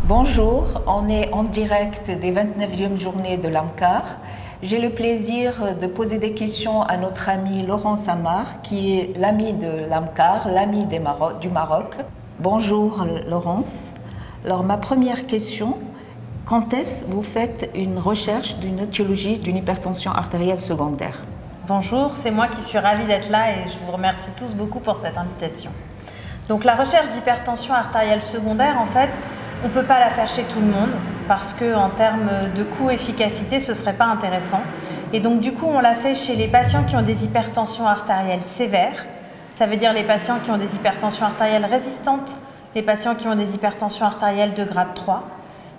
Bonjour, on est en direct des 29e journées de l'AMCAR. J'ai le plaisir de poser des questions à notre ami Laurence Amar, qui est l'ami de l'AMCAR, l'ami du Maroc. Bonjour Laurence. Alors ma première question, quand est-ce que vous faites une recherche d'une étiologie d'une hypertension artérielle secondaire? Bonjour, c'est moi qui suis ravie d'être là et je vous remercie tous beaucoup pour cette invitation. Donc la recherche d'hypertension artérielle secondaire, en fait, on ne peut pas la faire chez tout le monde parce qu'en termes de coût-efficacité, ce ne serait pas intéressant. Et donc du coup, on l'a fait chez les patients qui ont des hypertensions artérielles sévères. Ça veut dire les patients qui ont des hypertensions artérielles résistantes, les patients qui ont des hypertensions artérielles de grade 3,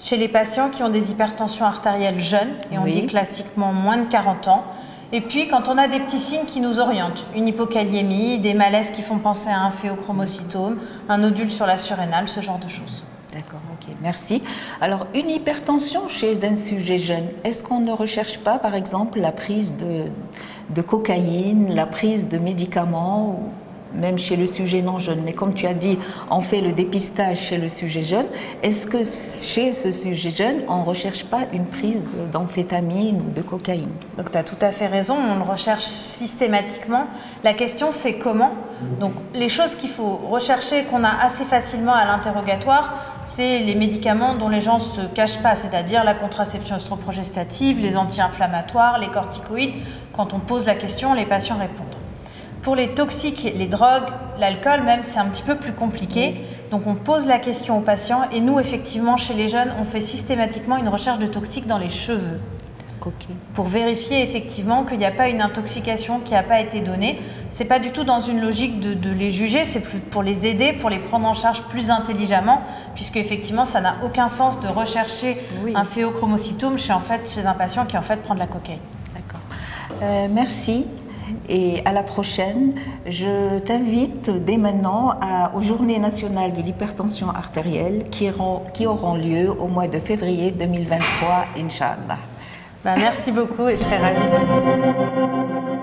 chez les patients qui ont des hypertensions artérielles jeunes, et on dit classiquement moins de 40 ans. Et puis quand on a des petits signes qui nous orientent, une hypokaliémie, des malaises qui font penser à un phéochromocytome, un nodule sur la surrénale, ce genre de choses. D'accord, ok, merci. Alors, une hypertension chez un sujet jeune, est-ce qu'on ne recherche pas, par exemple, la prise de cocaïne, la prise de médicaments, ou même chez le sujet non jeune? Mais comme tu as dit, on fait le dépistage chez le sujet jeune. Est-ce que chez ce sujet jeune, on ne recherche pas une prise d'amphétamine ou de cocaïne? Donc, tu as tout à fait raison, on le recherche systématiquement. La question, c'est comment? Donc, les choses qu'il faut rechercher, qu'on a assez facilement à l'interrogatoire, c'est les médicaments dont les gens ne se cachent pas, c'est-à-dire la contraception œstroprogestative, les anti-inflammatoires, les corticoïdes. Quand on pose la question, les patients répondent. Pour les toxiques, les drogues, l'alcool même, c'est un petit peu plus compliqué. Donc on pose la question aux patients et nous, effectivement, chez les jeunes, on fait systématiquement une recherche de toxiques dans les cheveux. Pour vérifier effectivement qu'il n'y a pas une intoxication qui n'a pas été donnée. Ce n'est pas du tout dans une logique de les juger, c'est pour les aider, pour les prendre en charge plus intelligemment, puisque effectivement ça n'a aucun sens de rechercher un phéochromocytome chez un patient qui en fait prend de la cocaïne. D'accord. Merci. Et à la prochaine, je t'invite dès maintenant aux Journées nationales de l'hypertension artérielle qui auront lieu au mois de février 2023, Inch'Allah. Merci beaucoup et je serai ravie de vous.